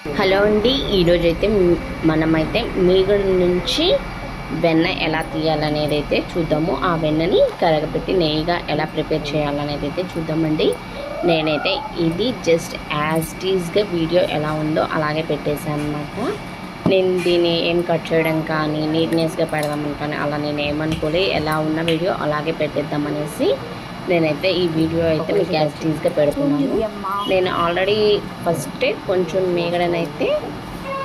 Hello అండి, ఈరోజైతే మనమైతే మీగడ నుంచి వెన్న ఎలా తీయాలనేది అయితే చూద్దాము. ఆ వెన్నని కరగబెట్టి నెయ్యిగా ఎలా ప్రిపేర్ చేయాలనేది అయితే చూద్దామండి. నేనైతే ఇది జస్ట్ యాజ్ టీజ్గా వీడియో ఎలా ఉందో అలాగే పెట్టేశాను అనమాట. నేను దీన్ని ఏం కట్ చేయడం కానీ నీట్నెస్గా పెడదామని కానీ అలా నేను ఏమనుకోలే. ఎలా ఉన్న వీడియో అలాగే పెట్టేద్దామనేసి నేనైతే ఈ వీడియో అయితే మీకు యాజ్ టీజ్గా పెడుతున్నాను. నేను ఆల్రెడీ ఫస్టే కొంచెం మేగడనైతే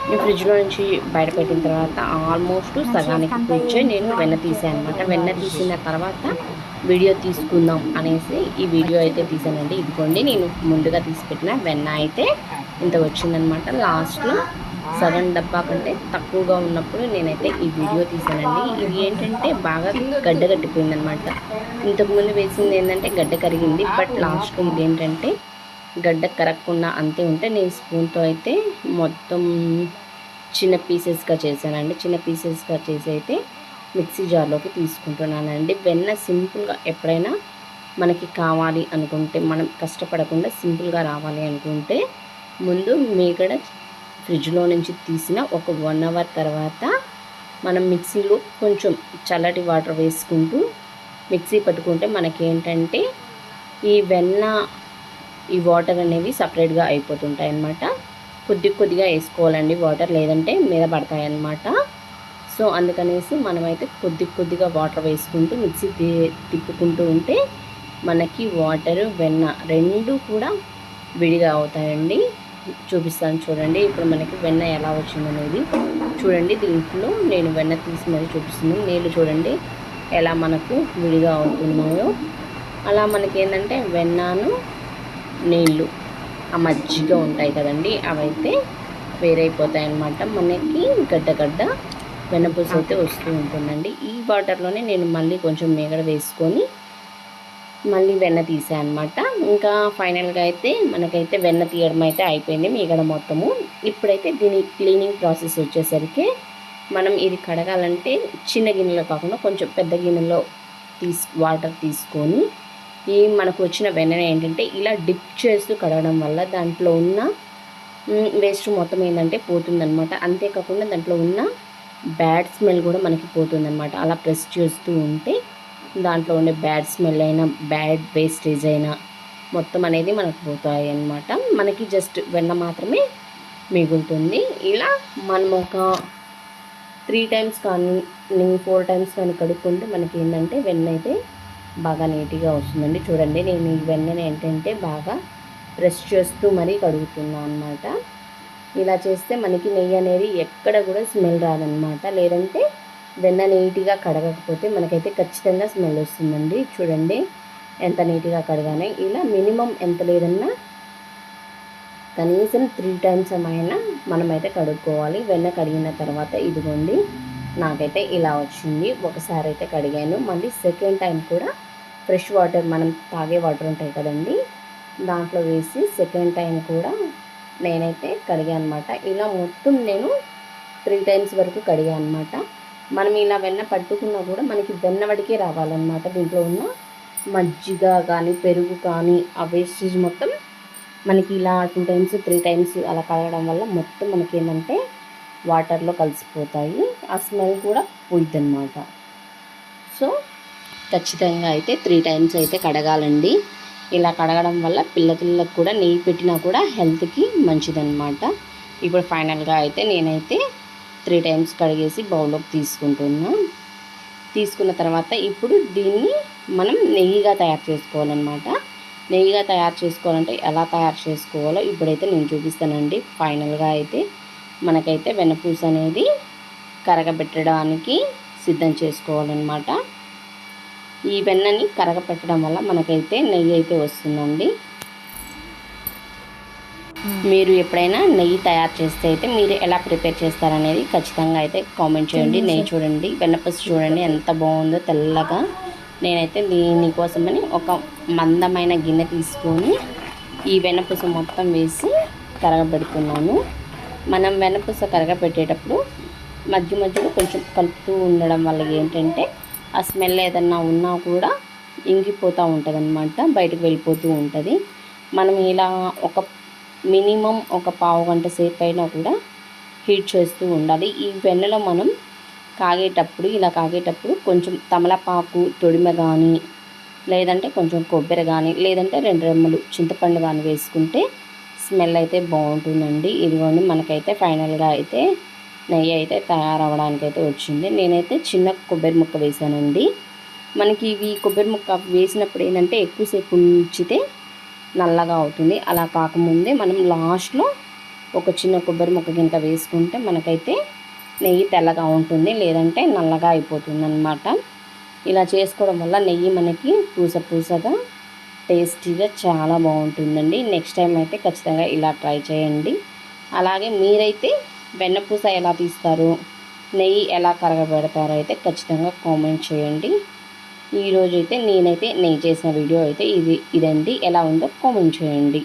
నేను ఫ్రిడ్జ్లో నుంచి బయట పెట్టిన తర్వాత ఆల్మోస్ట్ సగానికి కూర్చొని నేను వెన్న తీసాను అనమాట. వెన్న తీసిన తర్వాత వీడియో తీసుకుందాం అనేసి ఈ వీడియో అయితే తీసానండి. ఇదిగోండి, నేను ముందుగా తీసిపెట్టిన వెన్న అయితే ఇంత వచ్చిందనమాట. లాస్ట్లో సగం డబ్బా కంటే తక్కువగా ఉన్నప్పుడు నేనైతే ఈ వీడియో తీసానండి. ఇది ఏంటంటే బాగా గడ్డ కట్టిపోయిందనమాట. ఇంతకుముందు వేసింది ఏంటంటే గడ్డ కరిగింది, బట్ లాస్ట్లో ఇది ఏంటంటే గడ్డ కరగకుండా అంతే ఉంటే నేను స్పూన్తో అయితే మొత్తం చిన్న పీసెస్గా చేశానండి. చిన్న పీసెస్గా చేసి అయితే మిక్సీ జార్లోకి తీసుకుంటున్నానండి. వెన్న సింపుల్గా ఎప్పుడైనా మనకి కావాలి అనుకుంటే, మనం కష్టపడకుండా సింపుల్గా రావాలి అనుకుంటే ముందు మీగడ ఫ్రిడ్జ్లో నుంచి తీసిన ఒక 1 అవర్ తర్వాత మనం మిక్సీలో కొంచెం చల్లటి వాటర్ వేసుకుంటూ మిక్సీ పట్టుకుంటే మనకేంటంటే ఈ వెన్న ఈ వాటర్ అనేవి సపరేట్గా అయిపోతుంటాయి అన్నమాట. కొద్దిగా వేసుకోవాలండి వాటర్, లేదంటే మీద పడతాయి అన్నమాట. సో అందుకనేసి మనమైతే కొద్దిగా వాటర్ వేసుకుంటూ మిక్సీ తిప్పుకుంటూ ఉంటే మనకి వాటర్ వెన్న రెండు కూడా విడిగా అవుతాయండి. చూపిస్తాను చూడండి. ఇప్పుడు మనకి వెన్న ఎలా వచ్చిందనేది చూడండి. దీంట్లో నేను వెన్న తీసి మరీ చూపిస్తున్నాను. నీళ్ళు చూడండి ఎలా మనకు విడిగా అవుతున్నాయో. అలా మనకి ఏంటంటే వెన్నను నీళ్ళు ఆ మజ్జిగ ఉంటాయి కదండి, అవైతే వేరైపోతాయి అన్నమాట. మనకి గడ్డ వెన్నపూస అయితే వస్తూ ఉంటుందండి. ఈ వాటర్లోనే నేను మళ్ళీ కొంచెం మేగడ వేసుకొని మళ్ళీ వెన్న తీసాను అనమాట. ఇంకా ఫైనల్గా అయితే మనకైతే వెన్న తీయడం అయితే అయిపోయింది మీగడ మొత్తము. ఇప్పుడైతే దీని క్లీనింగ్ ప్రాసెస్ వచ్చేసరికి మనం ఇది కడగాలంటే చిన్న గిన్నెలో కాకుండా కొంచెం పెద్ద గిన్నెలో వాటర్ తీసుకొని ఈ మనకు వచ్చిన వెన్నెన ఏంటంటే ఇలా డిప్ చేస్తూ కడగడం వల్ల దాంట్లో ఉన్న వేస్ట్ మొత్తం ఏంటంటే పోతుందన్నమాట. అంతేకాకుండా దాంట్లో ఉన్న బ్యాడ్ స్మెల్ కూడా మనకి పోతుందన్నమాట. అలా ప్రెస్ చేస్తూ ఉంటే దాంట్లో ఉండే బ్యాడ్ స్మెల్ అయినా బ్యాడ్ వేస్టేజ్ అయినా మొత్తం అనేది మనకు పోతాయి అన్నమాట. మనకి జస్ట్ వెన్న మాత్రమే మిగులుతుంది. ఇలా మనం ఒక 3 టైమ్స్ కానీ 4 టైమ్స్ కానీ కడుక్కుంటే మనకి ఏంటంటే వెన్న అయితే బాగా నీట్గా వస్తుందండి. చూడండి, నేను ఈ వెన్నని ఏంటంటే బాగా ప్రెస్ చేస్తూ మరీ కడుగుతున్నాను అన్నమాట. ఇలా చేస్తే మనకి నెయ్యి అనేది ఎక్కడ కూడా స్మెల్ రాదనమాట. లేదంటే వెన్న నీట్గా కడగకపోతే మనకైతే ఖచ్చితంగా స్మెల్ వస్తుందండి. చూడండి ఎంత నీట్గా కడగానే. ఇలా మినిమం ఎంత లేదన్నా కనీసం 3 టైమ్స్ అయినా మనమైతే కడుక్కోవాలి. వెన్న కడిగిన తర్వాత ఇదిగోండి నాకైతే ఇలా వచ్చింది. ఒకసారి అయితే కడిగాను, మళ్ళీ సెకండ్ టైం కూడా ఫ్రెష్ వాటర్ మనం తాగే వాటర్ ఉంటాయి కదండి, దాంట్లో వేసి సెకండ్ టైం కూడా నేనైతే కడిగాను అనమాట. ఇలా మొత్తం నేను 3 టైమ్స్ వరకు కడిగాను అనమాట. మనం ఇలా వెన్న పట్టుకున్నా కూడా మనకి వెన్న వడికే రావాలన్నమాట. దీంట్లో ఉన్న మజ్జిగ కానీ పెరుగు కానీ ఆ వేస్టేజ్ మొత్తం మనకి ఇలా 2 టైమ్స్ 3 టైమ్స్ అలా కడగడం వల్ల మొత్తం మనకి ఏంటంటే వాటర్లో కలిసిపోతాయి. ఆ స్మెల్ కూడా పోయిద్ది అనమాట. సో ఖచ్చితంగా అయితే 3 టైమ్స్ అయితే కడగాలండి. ఇలా కడగడం వల్ల పిల్లలకు కూడా నెయ్యి పెట్టినా కూడా హెల్త్కి మంచిదన్నమాట. ఇప్పుడు ఫైనల్గా అయితే నేనైతే 3 టైమ్స్ కడిగేసి బౌల్లోకి తీసుకున్న తర్వాత ఇప్పుడు దీన్ని మనం నెయ్యిగా తయారు చేసుకోవాలన్నమాట. నెయ్యిగా తయారు చేసుకోవాలంటే ఎలా తయారు చేసుకోవాలో ఇప్పుడైతే నేను చూపిస్తానండి. ఫైనల్గా అయితే మనకైతే వెన్నపూస అనేది కరగబెట్టడానికి సిద్ధం చేసుకోవాలన్నమాట. ఈ వెన్నని కరగపెట్టడం వల్ల మనకైతే నెయ్యి అయితే వస్తుందండి. మీరు ఎప్పుడైనా నెయ్యి తయారు చేస్తే అయితే మీరు ఎలా ప్రిపేర్ చేస్తారనేది ఖచ్చితంగా అయితే కామెంట్ చేయండి. నెయ్యి చూడండి, వెన్నపూస చూడండి ఎంత బాగుందో తెల్లగా. నేనైతే దీనికోసమని ఒక మందమైన గిన్నె తీసుకొని ఈ వెన్నపూస మొత్తం వేసి కరగబెడుతున్నాను. మనం వెన్నపూస కరగబెట్టేటప్పుడు మధ్యలో కొంచెం కలుపుతూ ఉండడం వల్ల ఏంటంటే ఆ స్మెల్ ఏదన్నా ఉన్నా కూడా ఇంకిపోతూ ఉంటుంది అన్నమాట, బయటకు వెళ్ళిపోతూ ఉంటుంది. మనం ఇలా ఒక మినిమం ఒక పావు గంట సేపు అయినా కూడా హీట్ చేస్తూ ఉండాలి. ఈ వెన్నలో మనం కాగేటప్పుడు కొంచెం తమలపాకు తొడిమ కానీ, లేదంటే కొంచెం కొబ్బరి కానీ, లేదంటే 2 రెమ్మలు చింతపండు కానీ వేసుకుంటే స్మెల్ అయితే బాగుంటుందండి. ఇదిగోండి మనకైతే ఫైనల్గా అయితే నెయ్యి అయితే తయారవడానికైతే వచ్చింది. నేనైతే చిన్న కొబ్బరి ముక్క వేసానండి. మనకి ఇవి కొబ్బరి ముక్క వేసినప్పుడు ఏంటంటే ఎక్కువసేపు ఉంచితే నల్లగా అవుతుంది. అలా కాకముందే మనం లాస్ట్లో ఒక చిన్న కొబ్బరి ముక్క కింద వేసుకుంటే మనకైతే నెయ్యి తెల్లగా ఉంటుంది, లేదంటే నల్లగా అయిపోతుంది అన్నమాట. ఇలా చేసుకోవడం వల్ల నెయ్యి మనకి పూసగా టేస్టీగా చాలా బాగుంటుందండి. నెక్స్ట్ టైం అయితే ఖచ్చితంగా ఇలా ట్రై చేయండి. అలాగే మీరైతే వెన్నపూస ఎలా తీస్తారు, నెయ్యి ఎలా కరగబెడతారో అయితే ఖచ్చితంగా కామెంట్ చేయండి. ఈరోజైతే నేనైతే నెయ్యి చేసిన వీడియో అయితే ఇదండి. ఎలా ఉందో కామెంట్ చేయండి.